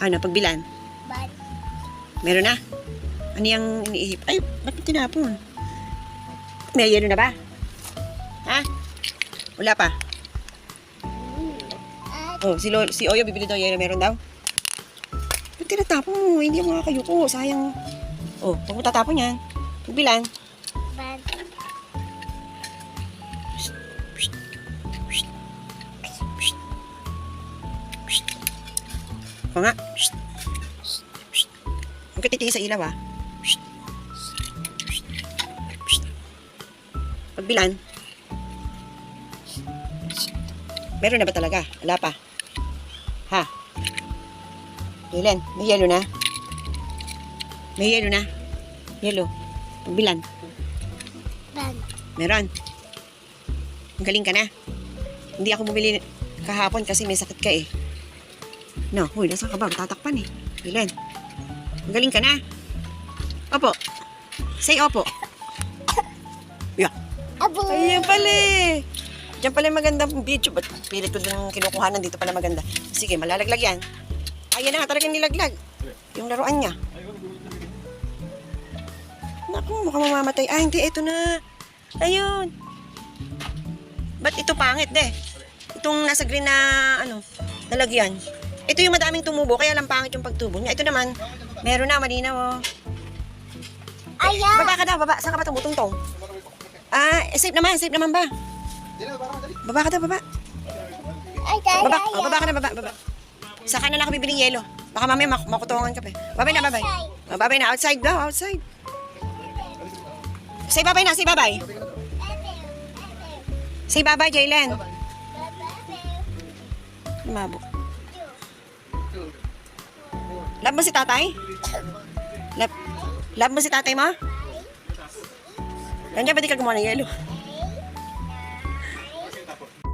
Ano, pagbilan? Meron na? Ano yung iniihip? Ay, ba't mo tinapon? May yelo na ba? Ha? Wala pa? Oh, si Oyo bibili daw yelo. Meron daw? Ba't tinatapon mo? Hindi yung mga kayuko. Sayang. Oh, pag mo tatapon yan. Pagbilan. O nga. Huwag ka titingin sa ilaw, ah. Pagbilan. Meron na ba talaga? Wala pa. Ha? Ilan? May yelo na? May yelo na? Yelo. Pagbilan. Meron. Ang galing ka na. Hindi ako bumili kahapon kasi may sakit ka eh. No, huy, nasa ka ba? Tatakpan eh. Ilan? Ang galing ka na. Opo. Say opo. Yeah. Ayan pala eh. Diyan pala yung magandang video. Ba't pilit ko din kinukuhanan dito pala maganda. Sige, malalaglag yan. Ayan na, talagang nilaglag. Yung laruan niya. Naku, mukhang mamamatay. Ah, hindi, ito na. Ayun. Ba't ito pangit, de? Itong nasa green na, nalagyan. Ito yung madaming tumubo, kaya lang pangit yung pagtubo niya. Ito naman, meron na, malinaw, oh. Baba ka daw, baba. Saan ka ba tumutungtong? Ah, safe naman ba? Baba ka daw, baba. Baba, oh, baba ka na, baba. Saka na lang ako bibiling yelo. Baka mamaya makutungan ka pa. Babay na, babay. Oh, babay na, outside daw, outside. Say babay na, say babay. Say babay, Jaylen. Lumabo. Love mo si tatay? Love mo si tatay mo? Nandiyan ba di ka gumawa ng yelo?